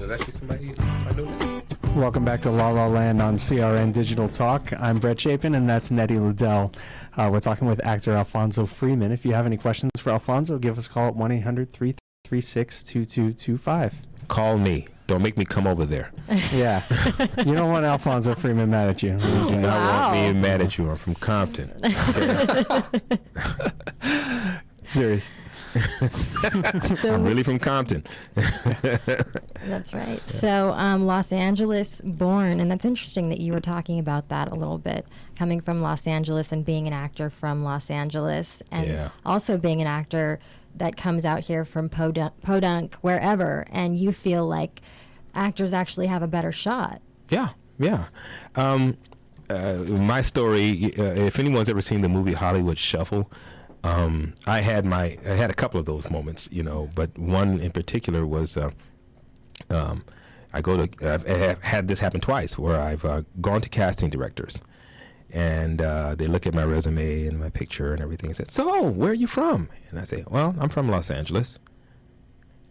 There's actually somebody I noticed. Welcome back to La La Land on CRN Digital Talk. I'm Brett Chapin, and that's Nettie Liddell. We're talking with actor Alfonso Freeman. If you have any questions for Alfonso, give us a call at 1-800-336-2225. Call me. Don't make me come over there. Yeah. You don't want Alfonso Freeman mad at you. Do not want me mad at you. I'm from Compton. Serious. I'm really from Compton. That's right. So Los Angeles born, and that's interesting that you were talking about that a little bit, coming from Los Angeles and being an actor from Los Angeles, and also being an actor that comes out here from Podunk, wherever, and you feel like actors actually have a better shot. Yeah. My story, if anyone's ever seen the movie Hollywood Shuffle, I had a couple of those moments, but one in particular was I've had this happen twice where I've gone to casting directors, and they look at my resume and my picture and everything and said, "So, where are you from?" And I say, "Well, I'm from Los Angeles."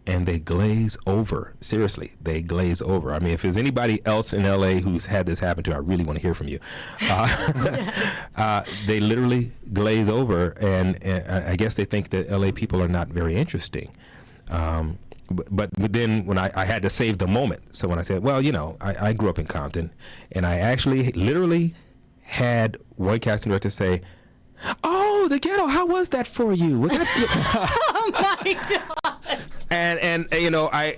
And they glaze over. Seriously, they glaze over. I mean, if there's anybody else in LA who's had this happen to, I really want to hear from you. They literally glaze over, and I guess they think that LA people are not very interesting. But then when I had to save the moment, so when I said, well, I grew up in Compton, and I actually literally had one casting director say, "Oh, the ghetto, how was that for you? Was that?" Oh my God. And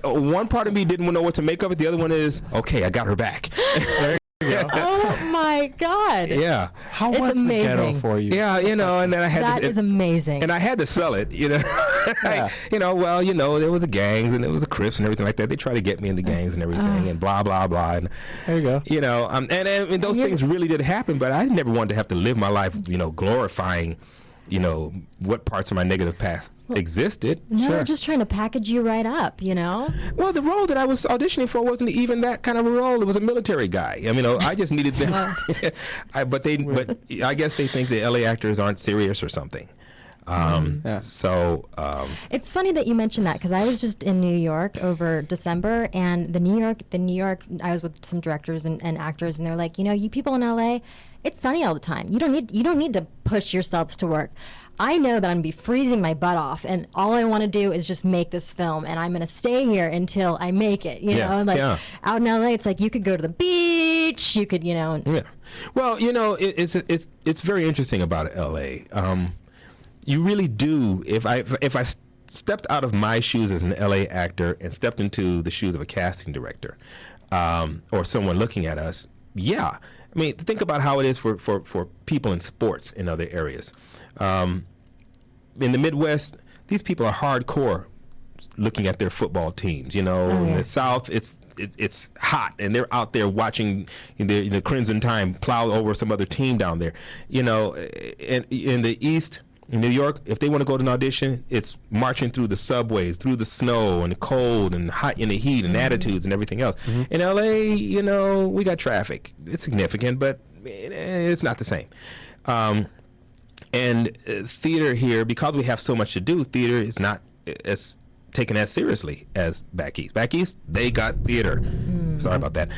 one part of me didn't know what to make of it. The other one is, okay, I got her back. There you go. Oh my God. Yeah. How It's was amazing. the ghetto for you? Yeah, and then I had That is amazing. And I had to sell it, Yeah. there was the gangs and there was the Crips and everything like that. They try to get me in the gangs and everything and blah, blah, blah. And, there you go. And those things really did happen, but I never wanted to have to live my life, glorifying, what parts of my negative past existed. No, Sure. they're just trying to package you right up, Well, the role that I was auditioning for wasn't even that kind of a role. It was a military guy. I just needed them. But I guess they think the LA actors aren't serious or something. So it's funny that you mentioned that, because I was just in New York over December, and the New York, I was with some directors and actors, and they're like, you people in LA, it's sunny all the time. You don't need to push yourselves to work. I know that I'm gonna be freezing my butt off, and all I want to do is just make this film, and I'm gonna stay here until I make it. Out in LA, it's like you could go to the beach, you could, Yeah. Well, it's very interesting about LA. You really do. If I stepped out of my shoes as an LA actor and stepped into the shoes of a casting director, or someone looking at us, yeah. I mean, think about how it is for people in sports in other areas. In the Midwest, these people are hardcore looking at their football teams. In the South, it's hot, and they're out there watching the Crimson Tide plow over some other team down there. In the East, in New York, if they want to go to an audition, it's marching through the subways, through the snow and the cold and hot in the heat and attitudes and everything else. In LA, we got traffic. It's significant, but it's not the same. And theater here, because we have so much to do, theater is not as taken as seriously as back east. Back east, they got theater. Sorry about that.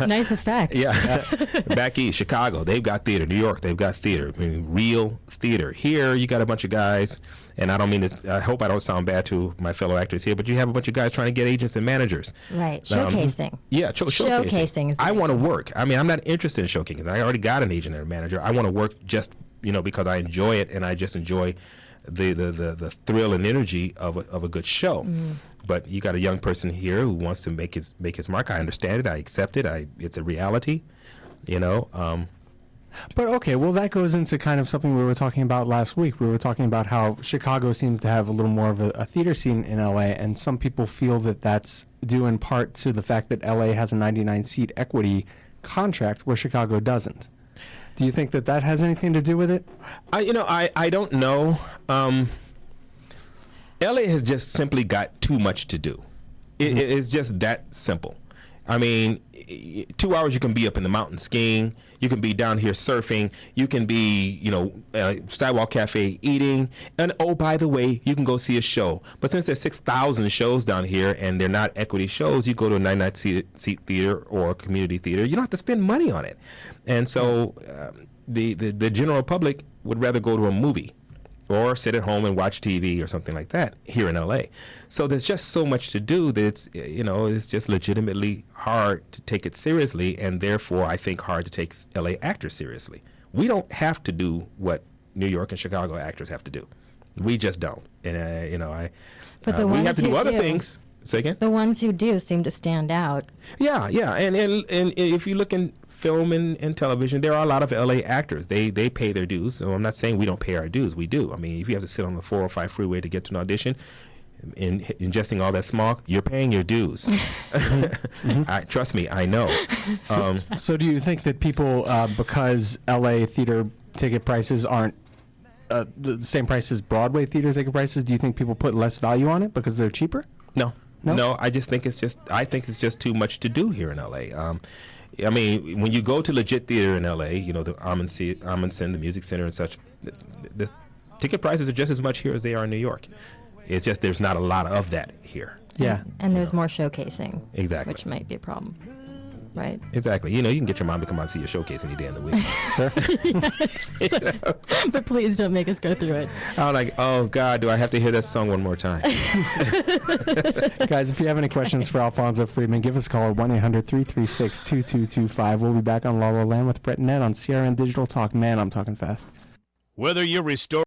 Nice effect. Yeah. Back east, Chicago, they've got theater. New York, they've got theater. I mean, real theater. Here, you got a bunch of guys, and I hope I don't sound bad to my fellow actors here, but you have a bunch of guys trying to get agents and managers. Right. Showcasing. Showcasing. I want to work. I mean, I'm not interested in showcasing. I already got an agent and a manager. I want to work just, because I enjoy it, and I just enjoy the thrill and energy of a good show. But you got a young person here who wants to make his mark. I understand it. I accept it. It's a reality, But okay, well, that goes into kind of something we were talking about last week. We were talking about how Chicago seems to have a little more of a theater scene in LA, and some people feel that that's due in part to the fact that LA has a 99-seat equity contract where Chicago doesn't. Do you think that has anything to do with it? I don't know. LA has just simply got too much to do. It's just that simple. I mean, 2 hours you can be up in the mountain skiing. You can be down here surfing. You can be, sidewalk cafe eating. And oh, by the way, you can go see a show. But since there's 6,000 shows down here and they're not equity shows, you go to a 99-seat theater or a community theater. You don't have to spend money on it. And so the general public would rather go to a movie or sit at home and watch TV or something like that here in LA. So there's just so much to do that it's just legitimately hard to take it seriously, and therefore I think hard to take LA actors seriously. We don't have to do what New York and Chicago actors have to do. We just don't. And we have to do other things. Say again? The ones who do seem to stand out. Yeah. And if you look in film and television, there are a lot of LA actors. They pay their dues. So I'm not saying we don't pay our dues. We do. I mean, if you have to sit on the 405 freeway to get to an audition, ingesting all that smog, you're paying your dues. Trust me, I know. So do you think that people, because LA theater ticket prices aren't the same price as Broadway theater ticket prices, do you think people put less value on it because they're cheaper? No, I just think it's just too much to do here in LA. I mean, when you go to legit theater in LA, the Amundsen, the Music Center and such, the ticket prices are just as much here as they are in New York. It's just there's not a lot of that here. Yeah. And there's more showcasing. Exactly. Which might be a problem. Right. Exactly. You can get your mom to come out and see your showcase any day in the week. Yes. But please don't make us go through it. I'm like, oh God, do I have to hear that song one more time? Guys, if you have any questions for Alfonso Freeman, give us a call at 1-800-336-2225. We'll be back on La La Land with Brett and Nett on CRN Digital Talk. Man, I'm talking fast. Whether you're restoring